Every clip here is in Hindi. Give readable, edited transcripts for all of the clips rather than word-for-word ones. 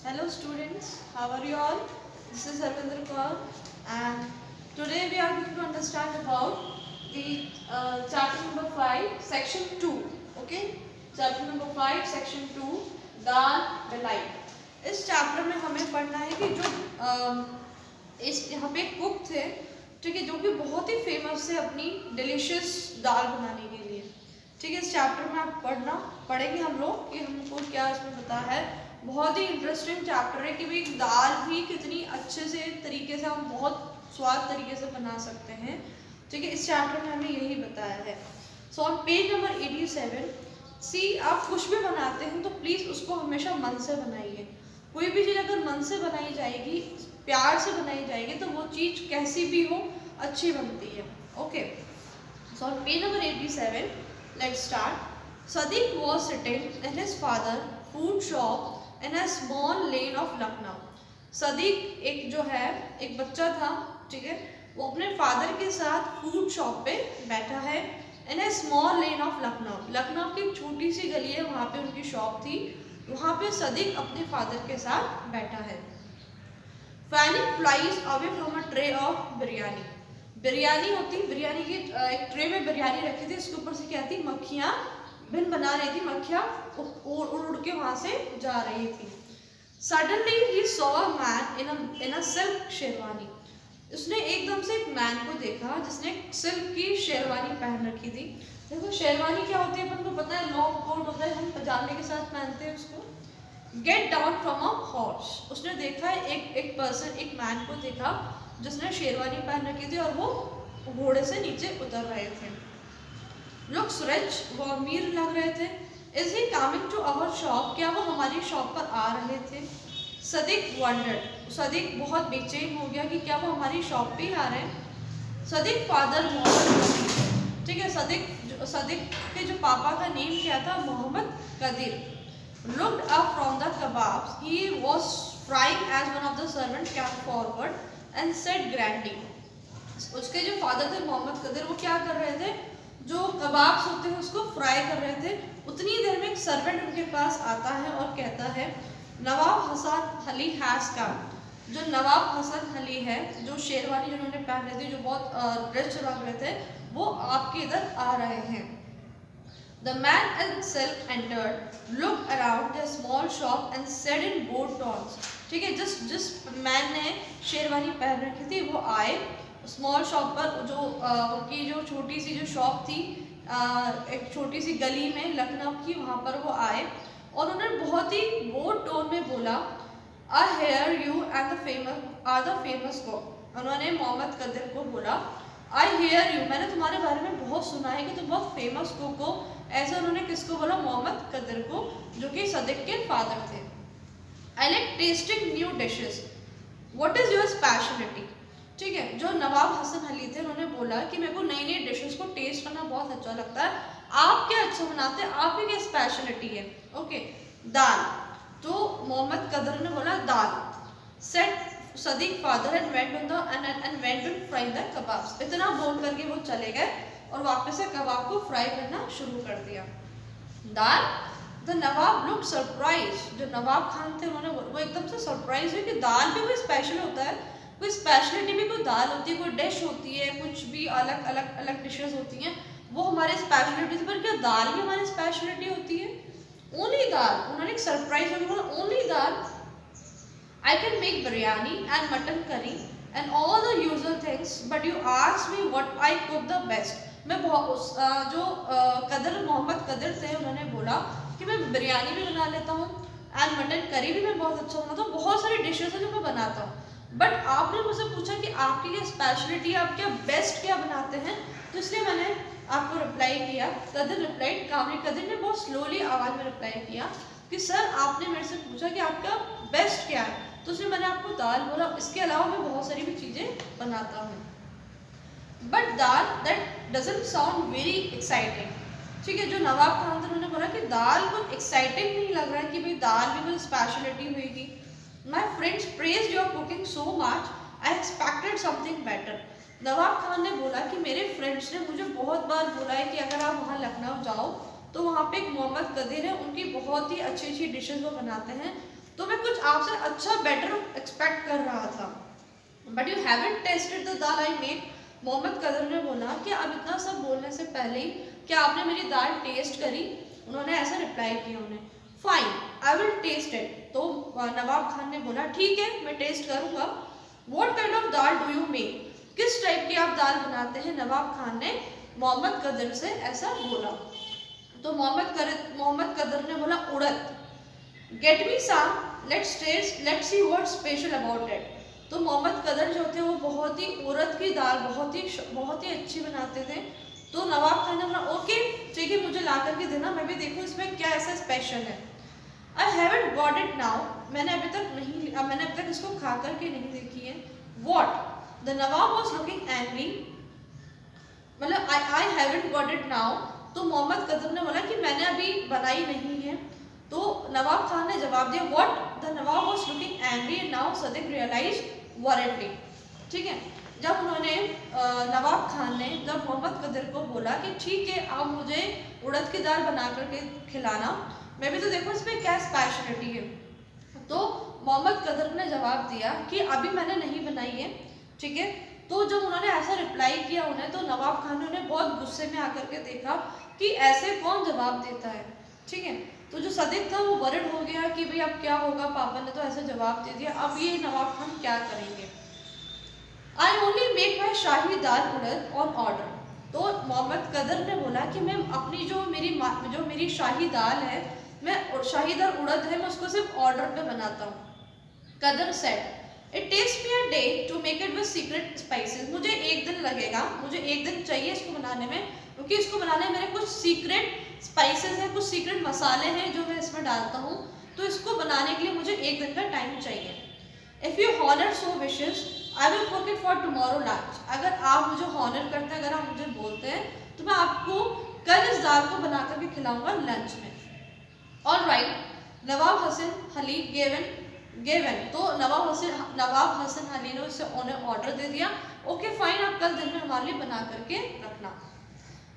Hello students, how are you all? This is Harvinder Kaur and today we are going to understand about the chapter number 5 section 2. Okay, chapter number 5 section 2 dal delight. इस चैप्टर में हमें पढ़ना है कि जो इस यहाँ पे कुक थे, ठीक है, जो कि बहुत ही फेमस है अपनी डिलीशियस दाल बनाने के लिए। ठीक है, इस चैप्टर में आप पढ़ेंगे हम लोग कि हमको क्या इसमें पता है। बहुत ही इंटरेस्टिंग चैप्टर है कि भाई दाल भी कितनी अच्छे से तरीके से हम बहुत स्वाद तरीके से बना सकते हैं। ठीक है, इस चैप्टर में हमें यही बताया है। सो ऑन पेज नंबर 87 सी, आप कुछ भी बनाते हैं तो प्लीज़ उसको हमेशा मन से बनाइए। कोई भी चीज़ अगर मन से बनाई जाएगी, प्यार से बनाई जाएगी, तो वो चीज़ कैसी भी हो अच्छी बनती है। Okay, so on page number 87 let's start. Sadiq was sitting in his father food shop in a small lane of Lucknow. Sadiq एक जो है एक बच्चा था, ठीक है, वो अपने फादर के साथ फूड शॉप पे बैठा है in a small lane of Lucknow. Lucknow की एक छोटी सी गली है, वहाँ पे उनकी शॉप थी। वहाँ पे सदीक अपने फादर के साथ बैठा है। Fanning flies away from a tray of biryani. Biryani होती, बिरयानी की एक ट्रे में बिरयानी रखी थी, उसके ऊपर से क्या थी, मक्खियाँ बिन बना रही थी, मक्खियाँ उड़ उड़ के वहाँ से जा रही थी। Suddenly he saw a man in a silk sherwani. उसने एकदम से एक मैन को देखा जिसने सिल्क की शेरवानी पहन रखी थी। देखो शेरवानी क्या होती है अपन को पता है, लॉन्ग कोट होता है, हम पजामे के साथ पहनते हैं उसको। Get down from a horse. उसने देखा एक पर्सन, एक मैन को देखा जिसने शेरवानी पहन रखी थी और वो घोड़े से नीचे उतर रहे थे। लुक्स रिच, वो अमीर लग रहे थे। Is he coming to our shop, क्या वो हमारी शॉप पर आ रहे थे। सदीक वंडर्ड, सदीक बहुत बेचैन हो गया कि क्या वो हमारी शॉप पे ही आ रहे हैं। सदीक फादर मोहम्मद कदीर, ठीक है, सदीक के जो पापा का नेम क्या था, Mohammad Kadir. Looked up from the kebabs, he was frying as one of the servant came forward and said grandly. उसके जो फादर थे मोहम्मद कदीर, वो क्या कर रहे थे, जो कबाब्स होते हैं उसको फ्राई कर रहे थे। उतनी देर में एक सर्वेंट उनके पास आता है और कहता है, नवाब हसन अली हैज़ कम। जो नवाब हसन अली है, जो शेरवानी जिन्होंने पहने थी, जो बहुत रिच लग रहे थे, वो आपके इधर आ रहे हैं। The man in silk entered, looked around the small shop and said in bold tones, ठीक है, जिस मैन ने शेरवानी पहन रखी थी वो आए स्मॉल शॉप पर, जो उनकी जो छोटी सी जो शॉप थी, एक छोटी सी गली में लखनऊ की, वहाँ पर वो आए और उन्होंने बहुत ही बोल्ड टोन में बोला, I hear you and the famous are the famous cook। उन्होंने मोहम्मद कदीर को बोला, I hear you, मैंने तुम्हारे बारे में बहुत सुना है कि तुम बहुत फेमस कुक हो। ऐसे उन्होंने किसको बोला, मोहम्मद कदीर को, जो कि सदीक के फादर थे। I like tasting new dishes, what is your specialty। ठीक है, जो नवाब हसन अली थे उन्होंने बोला कि मेरे को नई नई डिशेस को टेस्ट करना बहुत अच्छा लगता है। आप क्या अच्छा बनाते हैं, आपकी क्या स्पेशलिटी है। ओके, दाल। तो मोहम्मद कदीर ने बोला दाल। Said Sadiq father and went on fry the kebabs. इतना बोल करके वो चले गए और वापस से कबाब को फ्राई करना शुरू कर दिया। दाल। द नवाब लुक सरप्राइज, जो नवाब खान थे उन्होंने वो एकदम से सरप्राइज है कि दाल भी कोई स्पेशल होता है, कोई स्पेशलिटी भी कोई दाल होती है, कोई डिश होती है, कुछ भी अलग अलग अलग डिशेस होती हैं, वो हमारे स्पेशलिटीज पर, क्या दाल भी हमारी स्पेशलिटी होती है। ओनली दाल, उन्होंने एक सरप्राइज होकर बोला only dal. I can make biryani and mutton curry and all the usual things, but you asked me what I cook the best। मैं जो मोहम्मद कदीर थे उन्होंने बोला कि मैं बिरयानी भी बना लेता हूँ एंड मटन करी भी मैं बहुत अच्छा बनाता हूँ, बहुत सारी डिशेस हैं जो मैं बनाता हूँ, बट आपने मुझसे पूछा कि आपकी क्या स्पेशलिटी, आप क्या बेस्ट क्या बनाते हैं, तो इसलिए मैंने आपको रिप्लाई किया। कदीर रिप्लाइड कामली, कदीर ने बहुत स्लोली आवाज़ में रिप्लाई किया कि सर आपने मेरे से पूछा कि आपका बेस्ट क्या है, तो उसमें मैंने आपको दाल बोला, इसके अलावा मैं बहुत सारी भी चीज़ें बनाता हूँ। But dal that doesn't sound very exciting. ठीक है, जो नवाब खान थे उन्होंने बोला कि दाल कुछ एक्साइटिंग नहीं लग रहा है कि भाई दाल भी कोई स्पेशलिटी होगी। My friends praise your cooking so much, I expected something better. Nawab Khan ने बोला कि मेरे फ्रेंड्स ने मुझे बहुत बार बोला है कि अगर आप वहाँ लखनऊ जाओ तो वहाँ पे एक मोहम्मद कदीर है, उनकी बहुत ही अच्छी अच्छी डिशेस वो बनाते हैं, तो मैं कुछ आपसे अच्छा बेटर एक्सपेक्ट कर रहा था, but you haven't tasted the dal I made. Mohammad कदर ने बोला कि अब इतना सब बोलने से पहले ही क्या आपने मेरी दाल टेस्ट करी? उन्होंने ऐसा रिप्लाई किया उन्हें। Fine, I will taste it. तो नवाब खान ने बोला ठीक है, मैं टेस्ट करूंगा। What kind of dal do you make? किस टाइप की आप दाल बनाते हैं? नवाब खान ने मोहम्मद कदर से ऐसा बोला। तो मोहम्मद कदर ने बोला उड़द। Get me some, let's taste, let's see what special about it. तो मोहम्मद कदर जो थे वो बहुत ही उड़द की दाल बहुत ही अच्छी बनाते थे। तो नवाब खान ने बोला ओके ठीक है, मुझे ला करके देना, मैं भी देखूँ इसमें क्या ऐसा स्पेशल है। I haven't got it now, मैंने अभी तक इसको खा करके नहीं देखी है। What? The Nawab was looking angry, मतलब I haven't got it now. तो मोहम्मद कदर ने बोला कि मैंने अभी बनाई नहीं है। तो नवाब खान ने जवाब दिया what? The Nawab was looking angry and now Sadiq realize warrantly. ठीक है, जब उन्होंने नवाब खान ने जब मोहम्मद कदर को बोला कि ठीक है आप मुझे उड़द की दाल बना करके खिलाना, मैं भी तो देखो इसमें क्या स्पेशलिटी है। तो मोहम्मद कदर ने जवाब दिया कि अभी मैंने नहीं बनाई है। ठीक है, तो जब उन्होंने ऐसा रिप्लाई किया उन्हें, तो नवाब खान ने उन्हें बहुत गुस्से में आकर के देखा कि ऐसे कौन जवाब देता है। ठीक है, तो जो सदिक था वो वरिड हो गया कि भाई अब क्या होगा, पापा ने तो ऐसा जवाब दे दिया, अब ये नवाब खान क्या करेंगे। I only make my shahi dal urad on order. तो मोहम्मद कदर ने बोला कि मैं अपनी जो मेरी शाही दाल है, मैं शाही दाल उड़द है, मैं उसको सिर्फ ऑर्डर पे बनाता हूँ। Kadar said it takes me a day to make it with secret spices. मुझे एक दिन लगेगा, मुझे एक दिन चाहिए इसको बनाने में, क्योंकि इसको बनाने में मेरे कुछ सीक्रेट स्पाइसेस हैं, कुछ सीक्रेट मसाले हैं जो मैं इसमें डालता हूँ, तो इसको बनाने के लिए मुझे एक दिन का टाइम चाहिए। If you honour so wishes I will cook it for tomorrow lunch. अगर आप मुझे हॉनर करते हैं, अगर आप मुझे बोलते हैं, तो मैं आपको कल इस दाल को बना करके खिलाऊंगा लंच में। ऑल राइट, नवाब हसन अली गेवन। तो नवाब हसन अली ने उसे उन्हें ऑर्डर दे दिया, ओके फाइन, आप कल दिन में हमारे लिए बना करके रखना।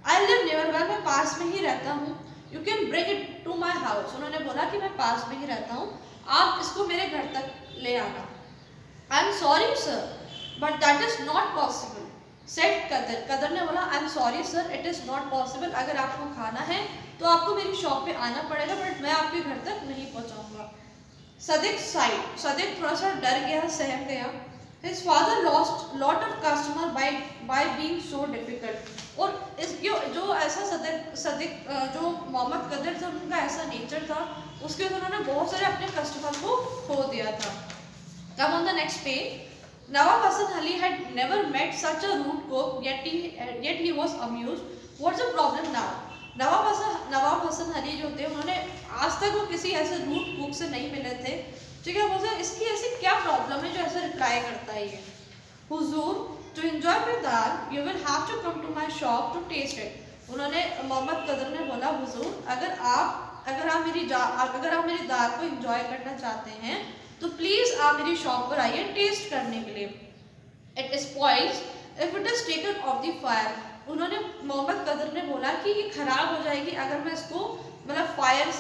आई लिव नियर बाय, मैं पास में ही रहता हूँ। You can bring it to my house. उन्होंने बोला कि मैं पास में ही रहता हूँ, आप इसको मेरे घर तक ले आना। I am sorry sir, but that is not possible, said कदर ने बोला I am sorry sir, it is not possible, अगर आपको खाना है तो आपको मेरी शॉप पे आना पड़ेगा, बट मैं आपके घर तक नहीं पहुंचाऊंगा। सदिक थोड़ा सा डर गया, सहम गया। His father lost lot of customer by being so difficult। और इस जो ऐसा सदिक जो मोहम्मद कदर था, उनका ऐसा नेचर था, उसके वजह उन्होंने बहुत सारे अपने कस्टमर को खो दिया था। Come on the next page, Nawab Hasan Ali had never met such a rude cook, yet he was amused. What's the problem now? नवाब हसन अली जो थे, उन्होंने आज तक वो किसी ऐसे रूट कुक से नहीं मिले थे। ठीक है, बोलते इसकी ऐसी क्या प्रॉब्लम है जो ऐसा रिप्लाई करता है ये। हुजूर, to enjoy my dal you will have to come to my shop to taste it. उन्होंने मोहम्मद कदर ने बोला हुजूर, अगर आप मेरी दाल को एंजॉय करना चाहते हैं तो प्लीज़ आप मेरी शॉप पर आइए टेस्ट करने के लिए। It spoils if it is taken of the fire. उन्होंने मोहम्मद कदर ने बोला कि ये खराब हो जाएगी अगर मैं इसको फायर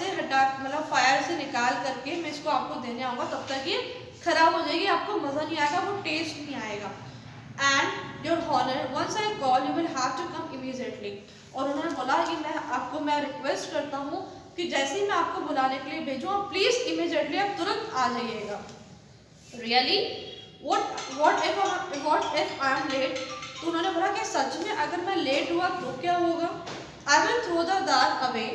से निकाल करके मैं इसको आपको देने आऊँगा, तब तक ये खराब हो जाएगी, आपको मज़ा नहीं आएगा, वो टेस्ट नहीं आएगा। And your honour once I call you will have to come immediately. और उन्होंने बोला कि मैं रिक्वेस्ट करता हूँ कि जैसे ही मैं आपको बुलाने के लिए भेजूँ, आप प्लीज़ इमीडिएटली आप तुरंत आ जाइएगा। Really what if I am late. तो उन्होंने बोला कि सच में अगर मैं लेट हुआ तो क्या होगा। I will throw the dal away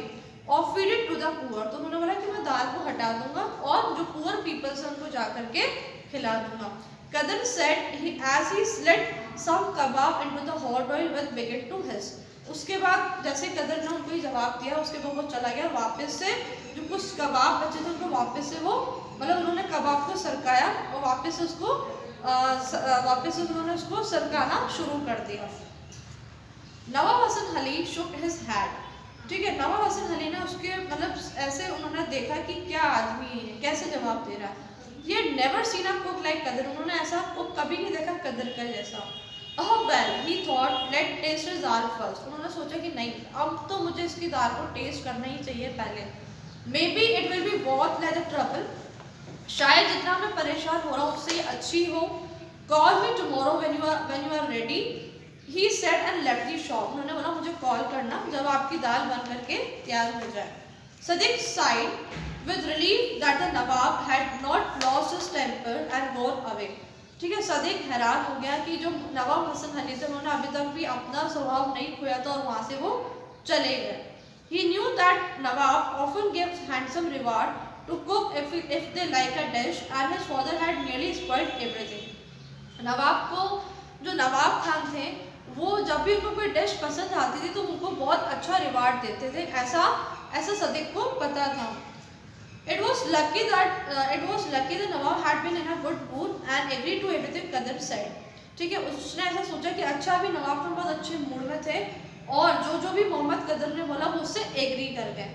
और feed it to the poor. तो उन्होंने बोला कि मैं दाल को हटा दूंगा और जो पुअर पीपल्स हैं उनको जा करके खिला दूंगा। Kadar said as he slit some kebab into the hot oil with bigot to his. उसके बाद जैसे कदर ने उनको ही जवाब दिया, उसके बाद वो चला गया वापस से, जो कुछ कबाब बचे थे उनको वापस से वो उन्होंने कबाब को सरकाया और वापस से उन्होंने उसको सरकाना शुरू कर दिया। Nawab Hasan Ali shook his head. ठीक है, नवाब हसन अली ने उसके ऐसे उन्होंने देखा कि क्या आदमी है, कैसे जवाब दे रहा है। ये never seen a cook like कदर। उन्होंने ऐसा कुक कभी नहीं देखा कदर का जैसा। Oh well, he thought, let taste his dal first। उन्होंने सोचा कि नहीं, अब तो मुझे इसकी दाल को टेस्ट करना ही चाहिए पहले। Maybe it will be worth like the trouble। शायद जितना मैं परेशान हो रहा हूँ उससे ये अच्छी हो। Call me tomorrow when you are ready, he said and left the shop. उन्होंने बोला मुझे कॉल करना जब आपकी दाल बन करके तैयार हो जाए। Sadiq sighed with relief that the Nawab had not lost his temper and gone away. ठीक है, सदिक हैरान हो गया कि जो नवाब हसन अली थे उन्होंने अभी तक भी अपना स्वभाव नहीं खोया था और वहाँ से वो चले गए। He knew that Nawab often gives handsome reward to cook if they like a dish, and his father had nearly spoiled everything. नवाब को, जो नवाब खान थे, वो जब भी उनको कोई डिश पसंद आती थी तो उनको बहुत अच्छा रिवार्ड देते थे, ऐसा सदिक को पता था। It was lucky that Nawab had been in a good mood and agreed to everything Qadar said. ठीक है, उसने ऐसा सोचा कि अच्छा भी नवाब तो बहुत अच्छे मूड में थे और जो भी मोहम्मद कदर ने बोला वो उससे एग्री कर गए।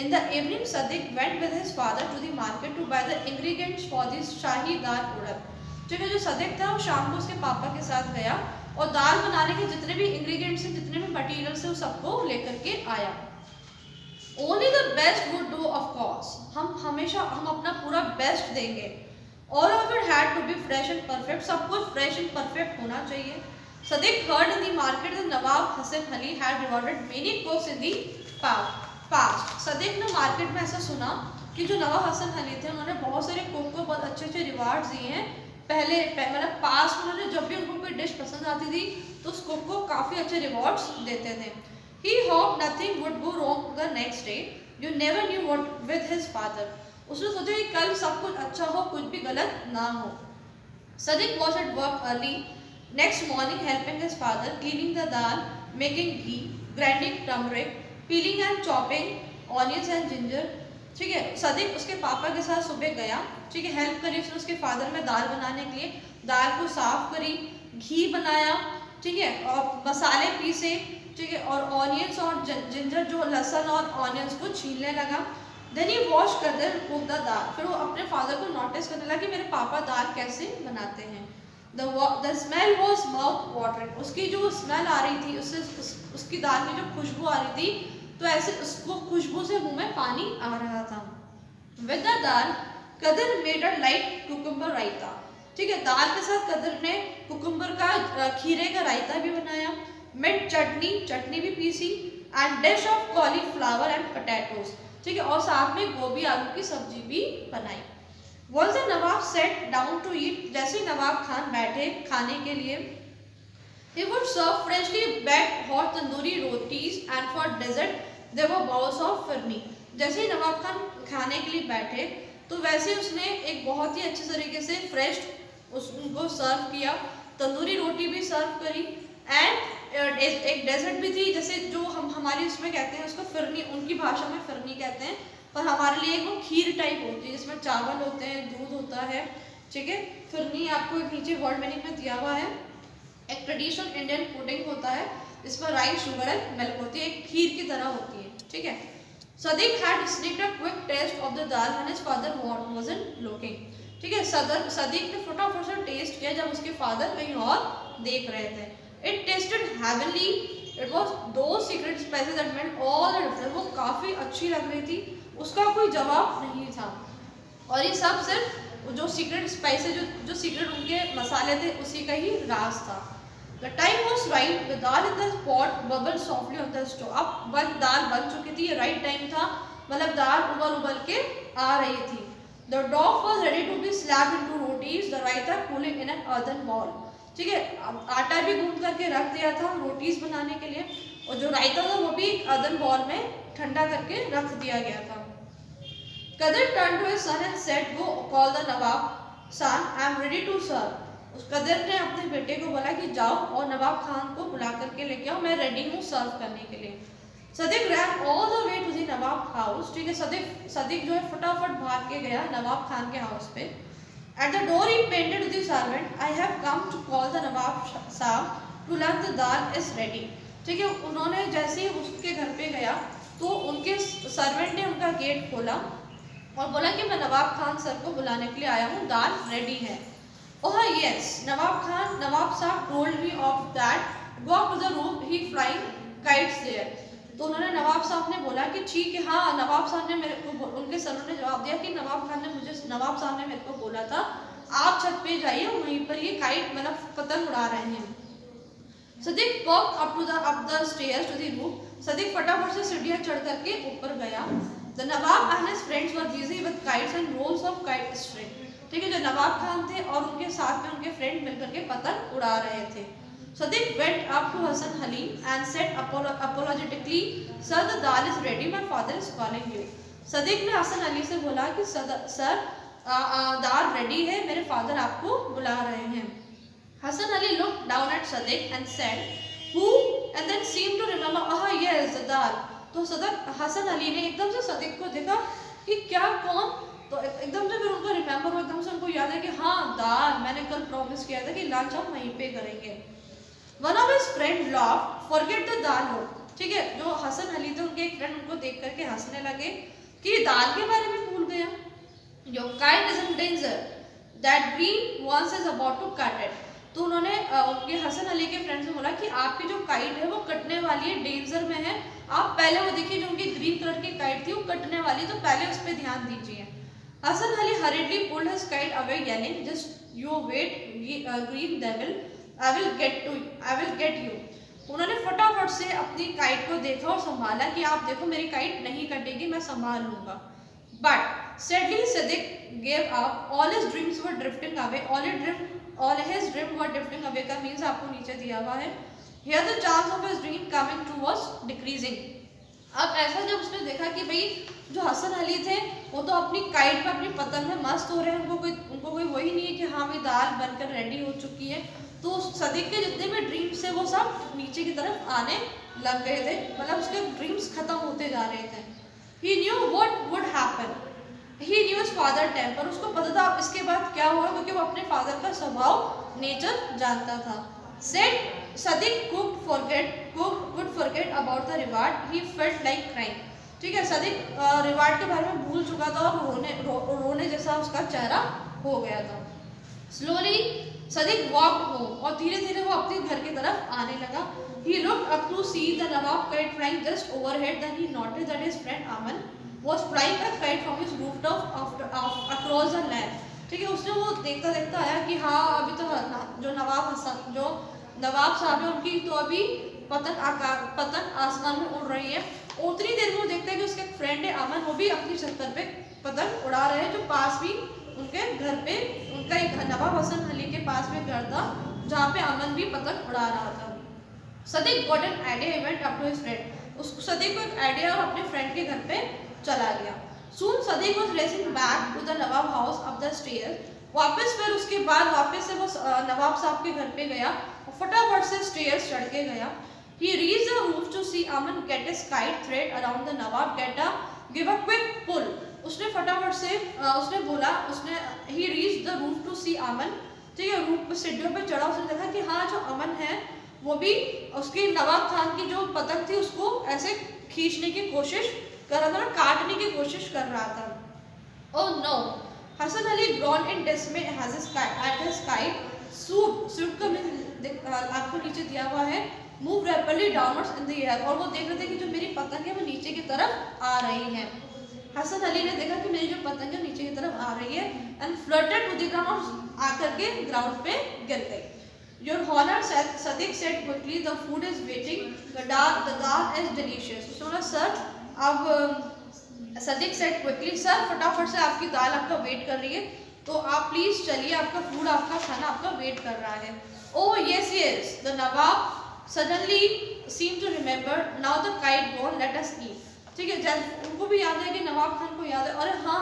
In the evening, Sadiq went with his father to the market to buy the ingredients for this शाही दाल उड़द। ठीक है, जो सदिक था वो शाम को उसके पापा के साथ गया और दाल बनाने के जितने भी इंग्रेडिएंट्स हैं, जितने भी मटेरियल्स हैं, वो सबको लेकर के आया। Only the best would do, of course. हम अपना पूरा बेस्ट देंगे। All of it had to be fresh and perfect. सब कुछ फ्रेश एंड परफेक्ट होना चाहिए। Sadiq heard in the market that Nawab Hasan Ali had rewarded many cooks in the past. Sadiq ने मार्केट में ऐसा सुना कि जो नवाब हसन अली थे उन्होंने बहुत सारे कुक को बहुत अच्छे रिवार्ड्स दिए हैं। पहले मतलब पास में उन्होंने जब भी उनको कोई डिश पसंद आती थी तो उस कुक को काफ़ी अच्छे रिवॉर्ड्स देते थे। He hoped nothing would go wrong the next day. You never knew what with his father. उसने सोचा कि कल सब कुछ अच्छा हो, कुछ भी गलत ना हो। Sadiq was at work early next morning helping his father cleaning the dal, making ghee, grinding turmeric, peeling and chopping onions and ginger. ठीक है, सदिक उसके पापा के साथ सुबह गया। ठीक है, हेल्प करी उसने उसके फादर में दाल बनाने के लिए। दाल को साफ करी, घी बनाया, ठीक है, और मसाले पीसे, ठीक है, और ऑनियंस और जिंजर जो लहसुन और ऑनियंस को छीलने लगा। देन ही वॉश कर दे कुक द दाल। फिर वो अपने फादर को नोटिस करने लगा कि मेरे पापा दाल कैसे बनाते हैं। The smell was mouth watering. उसकी जो स्मेल आ रही थी उससे उसकी दाल की जो खुशबू आ रही थी तो ऐसे उसको खुशबू से मुंह में पानी आ रहा था। विद द दाल कदर मेड अ लाइट कुकुम्बर रायता। ठीक है, दाल के साथ कदर ने कुकुम्बर का खीरे का रायता भी बनाया। मिड चटनी भी PC and dish of cauliflower and potatoes. ठीक है, और साथ में गोभी आलू की सब्जी भी बनाई। Once the Nawab sat down to eat, जैसे ही नवाब खान बैठे खाने के लिए, he would serve freshly baked hot tandoori rotis and for dessert there were bowls of firni। जैसे ही नवाब खान खाने के लिए बैठे तो वैसे उसने एक बहुत ही अच्छे तरीके से फ्रेश उनको सर्व किया, तंदूरी रोटी भी सर्व करी एंड एक डेजर्ट भी थी, जैसे जो हम हमारी उसमें कहते हैं उसको फिरनी, उनकी भाषा में फिरनी कहते हैं, पर हमारे लिए वो खीर टाइप होती है जिसमें चावल होते हैं, दूध होता है। ठीक है, फिरनी आपको एक नीचे वर्ड मीनिंग में दिया हुआ है। एक ट्रेडिशनल इंडियन पुडिंग होता है जिसमें राइस, शुगर एंड मिल्क होती है, एक खीर की तरह होती है। ठीक है, Sadiq had sneaked a quick taste of the dal when his father wasn't looking। ठीक है, सदीक ने फटाफट से टेस्ट किया जब उसके फादर कहीं और देख रहे थे। It tasted heavenly. It was those secret spices that made all the difference। वो काफ़ी अच्छी लग रही थी, उसका कोई जवाब नहीं था। और ये सब सिर्फ जो सीक्रेट स्पाइसेस, जो सीक्रेट उनके मसाले थे उसी का ही राज था। The time was right. The dal in the pot bubbled softly on the stove। अब दाल बन चुकी थी, ये राइट टाइम था, मतलब दाल उबल के आ रही थी। The dough was ready to be slapped into rotis, the raita cooling in an earthen bowl। ठीक है, आटा भी गूंद करके रख दिया था रोटीज बनाने के लिए, और जो रायता था वो भी अर्दन बॉल में ठंडा करके रख दिया गया था। Qadar turned to his son and said, "Go call the Nawab, son. I am ready to serve." उस कदर ने अपने बेटे को बोला कि जाओ और नवाब खान को बुला करके लेके आओ, मैं रेडी हूँ सर्व करने के लिए। सदिक ran all the way to the Nawab house. ठीक है, सदिक जो है फटाफट भाग के गया नवाब खान के हाउस पे। At the door he painted to the servant, "I have come to call the Nawab Saab to learn the dal is ready." ठीक है, उन्होंने जैसे ही उसके घर पे गया तो उनके सर्वेंट ने उनका गेट खोला और बोला कि मैं नवाब खान सर को बुलाने के लिए आया हूँ, दाल रेडी है। Oh yes, नवाब साहब told me of that. Go up to the room, he flying kites there। तो उन्होंने नवाब साहब ने बोला कि ठीक है, हाँ नवाब साहब ने मेरे को, उनके सरों ने जवाब दिया कि नवाब साहब ने मेरे को बोला था आप छत पे जाइए, वहीं पर ये काइट मतलब पतंग उड़ा रहे हैं। Sadiq walk up the stairs to the roof. Sadiq फटाफट से सीढ़ियां चढ़ करके ऊपर गया। The Nawab and his friends were busy with kites and rolls of kite string. ठीक है, जो नवाब खान थे और उनके साथ में उनके फ्रेंड मिलकर के पतंग उड़ा रहे थे। Sadiq went up to Hassan Ali and said apologetically, "Sir, the dal is ready. My father is calling you." सदिक ने हसन अली से बोला कि सर दाल रेडी है, मेरे फादर आपको बुला रहे हैं। Hasan Ali looked down at Sadiq and said, "Who?" and then seemed to remember, "Ah, yes, the dal." तो हसन अली ने एकदम से सदिक को देखा कि क्या, कौन, तो एकदम से फिर उनको रिमेम्बर हुआ, एकदम से उनको याद है कि हाँ दाल, मैंने कल प्रॉमिस किया था कि लंच हम वहीं पे करेंगे। One of his friend laughed, forget the dal हो। ठीक है, जो हसन अली थे उनके एक फ्रेंड उनको देख करके हंसने लगे कि दाल के बारे में भूल गया। Your kite is in danger. That green once is about to cut it. तो उन्होंने उनके हसन अली के फ्रेंड से बोला कि आपकी जो काइट है वो कटने वाली है, डेंजर में है, आप पहले वो देखिए, जो उनकी ग्रीन कलर की काइट थी वो कटने वाली, तो पहले उस पर ध्यान दीजिए। Hasan Ali hurriedly pulled his kite away, yelling, "Just you wait, green devil. I will get you." उन्होंने फटाफट से अपनी काइट को देखा और संभाला कि आप देखो मेरी काइट नहीं कटेगी, मैं संभाल लूंगा। But sadly Sadiq gave up. All his dreams were drifting away. All his dreams were drifting away का मीन्स आपको नीचे दिया हुआ है। Here the chance of his dream coming true was decreasing. अब ऐसा जब उसने देखा कि भाई जो हसन अली थे वो तो अपनी काइट पर अपनी पतंग में मस्त हो रहे हैं, उनको कोई वही नहीं है कि हाँ भाई दाल बनकर रेडी हो चुकी है, तो सदिक के जितने भी ड्रीम्स थे वो सब नीचे की तरफ आने लग गए थे, मतलब उसके ड्रीम्स खत्म होते जा रहे थे। He knew what would happen. He knew his father temper. उसको पता था इसके बाद क्या होगा, क्योंकि वो अपने फादर का स्वभाव, नेचर जानता था। Said Sadiq would forget about the reward. He felt like crying. ठीक है, सदिक रिवार्ड के बारे में भूल चुका था और रोने जैसा उसका चेहरा हो गया था। Slowly सदिक walked home और धीरे धीरे वो अपने घर की तरफ आने लगा। He looked up to see the Nawab kite flying just overhead. Then he noticed that his friend Aman was flying a kite from his rooftop across the land. ठीक है, उसने वो देखता देखता आया कि हाँ अभी तो जो नवाब साहब है उनकी तो अभी पतंग आसमान में उड़ रही है। उतनी देर में वो देखता है कि उसका फ्रेंड है अमन, वो भी अपनी छत पे पतंग उड़ा रहे हैं, जो पास भी उनके घर पे, उनका एक नवाब हसन अली के पास में घर था जहाँ पे अमन भी पतंग उड़ा रहा था। Sadiq got an idea, he went up to his friend. उस सदिक को एक आइडिया और अपने फ्रेंड के घर पे चला गया। Soon Sadiq was racing back to the Nawab house up the stairs. वापस फिर उसके बाद वापस से वो नवाब साहब के घर पे गया और फटाफट से स्टेयर्स चढ़ के गया। He reached the roof to see Aman get his kite thread around the Nawab, give a quick pull. उसने फटाफट से he reached the roof to see Aman. ठीक है, रूफ पे सीढ़ियों पे चढ़ा, उसने देखा कि हाँ जो अमन है वो भी उसकी नवाब खान की जो पतंग थी उसको ऐसे खींचने की कोशिश कर रहा था, काटने की कोशिश कर रहा था। Oh no! Hassan Ali groaned in dismay at his kite. Suit का आपको नीचे दिया हुआ है, move rapidly downwards in the air, और वो देख रहे थे कि जो मेरी पतंग है वो नीचे की तरफ आ रही है। हसन अली ने देखा कि मेरी जो पतंग है नीचे की तरफ आ रही है and fluttered to the ground, आकर के ग्राउंड पे गिर गई। Your Honor, Sadiq said quickly, the food is waiting, the dal is delicious. उसने बोला सर, अब सदिक said quickly, सर फटाफट से आपकी दाल आपका वेट कर रही है, तो आप प्लीज चलिए, आपका फूड, आपका खाना आपका वेट कर रहा है। Oh yes, the Nawab suddenly seemed to remember, now the kite gone, let us eat. ठीक है, जब उनको भी याद है कि नवाब खान को याद है, अरे हाँ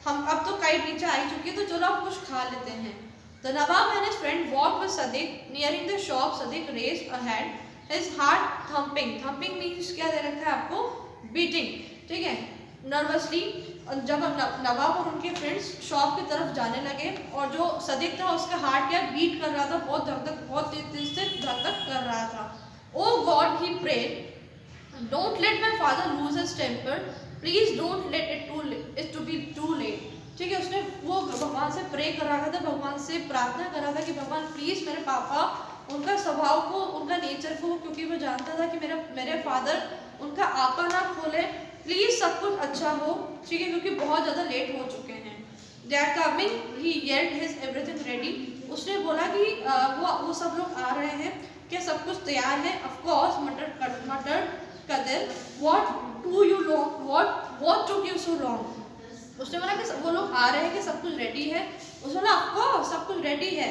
हम अब तो काइट नीचे आई चुकी है, तो चलो आप कुछ खा लेते हैं। The Nawab and his friend walked with Sadiq. Nearing the shop, Sadiq raced ahead, his heart thumping. Thumping means क्या दे रखा है आपको? Beating. ठीक है, नर्वसली। जब नवाब और उनके फ्रेंड्स शॉप की तरफ जाने लगे और जो सदिक था उसका हार्ट क्या बीट कर रहा था, बहुत तेज से धक धक कर रहा था। Oh God, he prayed, don't let my father lose his temper. Please don't let it to be too late. ठीक है, उसने वो भगवान से प्रे कर रहा था, भगवान से प्रार्थना कर रहा था कि भगवान प्लीज मेरे पापा, उनका स्वभाव को, उनका नेचर को, क्योंकि वो जानता था कि मेरे फादर उनका आपा ना खोले, प्लीज सब कुछ अच्छा हो, ठीक है, क्योंकि बहुत ज्यादा लेट हो चुके हैं। They are coming, he yelled his everything ready. उसने बोला कि वो सब लोग आ रहे हैं, क्या सब कुछ तैयार है? Of course, master Kadar, what to you long, what took you so long. उसने बोला कि वो लोग आ रहे हैं, कि सब कुछ रेडी है। उसने बोला ऑफ कोर्स सब कुछ रेडी है।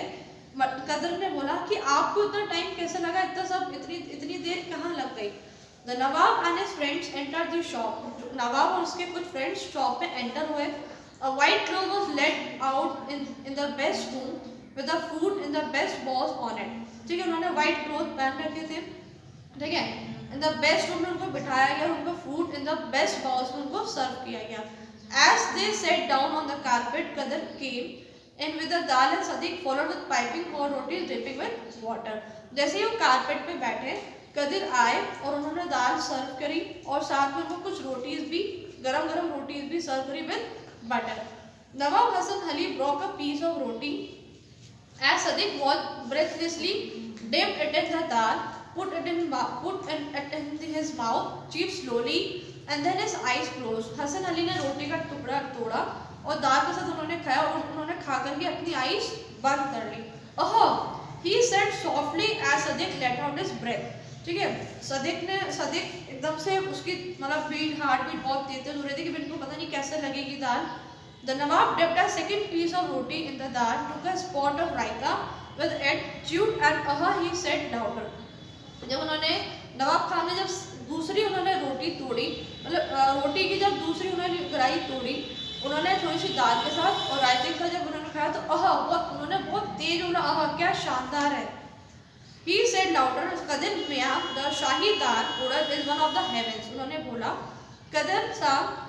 कदर ने बोला कि आपको इतना टाइम कैसे लगा, इतना सब इतनी देर कहाँ लग गई? The Nawab and his friends entered the shop. नवाब और उसके कुछ फ्रेंड्स शॉप में एंटर हुए। A white cloth was led out in the best room with the food in the best bowls on it. ठीक है, उन्होंने व्हाइट क्लॉथ पहन रखे थे, ठीक है। इन द बेस्ट रूम में उनको बिठाया गया, उनको food in the best bowls में उनको सर्व किया गया। As they sat down on the carpet, Qadar came in with the dal and Sadiq followed with piping hot rotis dripping with water. जैसे ही वो कारपेट पे बैठे, कदर आए और उन्होंने दाल सर्व करी और साथ में उनको कुछ रोटीज भी, गरम गरम रोटीज भी सर्व करी with butter. Nawab Hasan Ali broke a piece of roti as Sadiq was breathlessly dipped it in the dal, put it in his mouth, chewed slowly and then his eyes closed. Hasan Ali ने रोटी का टुकड़ा तोड़ा और दाल के साथ उन्होंने खाया और उन्होंने खा करके अपनी आईज बंद कर ली। ओह, he said softly as Sadiq let out his breath. ठीक है, सदिक एकदम से उसकी मतलब हार्ट बीट बहुत तेज हो रही थी कि इनको पता नहीं कैसे लगेगी दाल। The Nawab dipped a second piece of roti in the dal, took a spot of raita with it, chewed and he said louder. जब उन्होंने नवाब खान ने जब दूसरी उन्होंने रोटी तोड़ी, मतलब रोटी की जब दूसरी उन्होंने ग्राही तोड़ी, उन्होंने थोड़ी सी दाल के साथ और रायते का जब उन्होंने खाया तो उन्होंने बहुत तेज बोला, क्या शानदार है। He said louder, कदर मियाँ, the shahi dal urad is one of the heavens. उन्होंने बोला, कदर साहब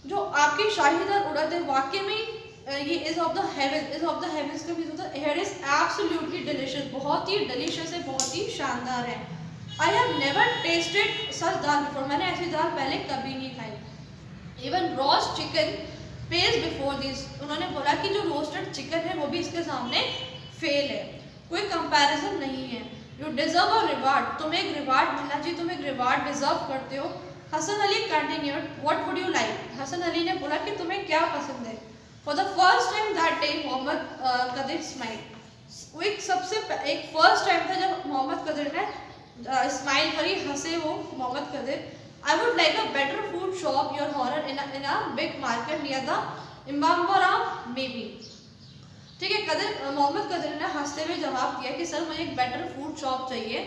जो आपकी शाही दाल उड़द है वाकई में ये is of the heavens का मीन्स होता है, it is absolutely delicious, बहुत ही delicious है, बहुत ही शानदार है। I have never tasted such dal before, मैंने ऐसी दाल पहले कभी नहीं खाई। Even roast chicken fails before this, उन्होंने बोला कि जो रोस्टेड चिकन है वो भी इसके सामने फेल है, कोई कंपैरिजन नहीं है। यू डिजर्व अ रिवार्ड, तुम्हें एक रिवार्ड मिलना चाहिए, तुम एक रिवार्ड डिजर्व करते हो। Hasan Ali continued, what would you like? Hasan Ali ने बोला कि तुम्हें क्या पसंद है। For the first time that day Mohammad Kadar smile, वो एक फर्स्ट टाइम था जब मोहम्मद कदर ने स्माइल करी, हंसे वो Mohammad Kadar. I would like a better food shop your honour in a big market near the Imambara maybe. ठीक है, मोहम्मद कदर ने हंसते हुए जवाब दिया कि सर मुझे एक बेटर फूड शॉप चाहिए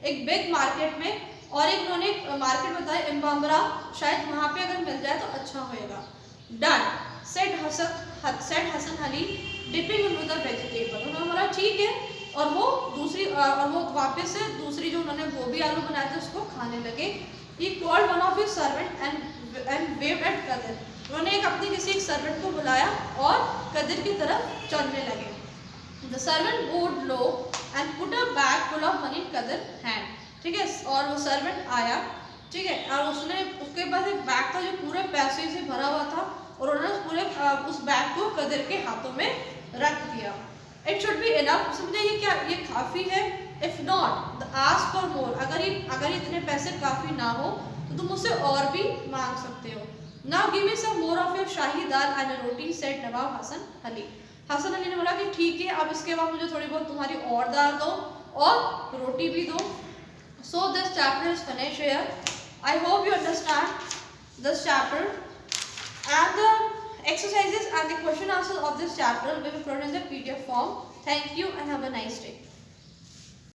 एक बिग मार्केट में, और एक उन्होंने एक मार्केट बताया इमामबाड़ा, शायद वहाँ पे अगर मिल जाए तो अच्छा होएगा। Done said Hasan Ali dipping into the vegetable, उन्होंने बोला ठीक है, और वो वापस से दूसरी जो उन्होंने गोभी आलू बनाया था उसको खाने लगे। He called one of his servant and waved at Kadar, उन्होंने किसी एक सर्वेंट को बुलाया और कदर की तरफ चलने लगे। The servant bowed low and put a bag full of money in कदर हैंड, ठीक है, और वो सर्वेंट आया, ठीक है, और उसके पास एक बैग था जो पूरे पैसे से भरा हुआ था, और उन्होंने उस बैग को कदर के हाथों में रख दिया। इट शुड बी इनफ, समझे ये काफ़ी है। If not ask for more, अगर इतने पैसे काफ़ी ना हो तो तुम मुझसे और भी मांग सकते हो। Now give me some more of your shahi dal and a roti, said नवाब हसन अली। हसन अली ने बोला कि ठीक है, अब इसके बाद मुझे थोड़ी बहुत तुम्हारी और दाल दो और रोटी भी दो। So this chapter is finished here. I hope you understand this chapter, and the exercises and the question answers of this chapter will be put in the PDF form. Thank you and have a nice day.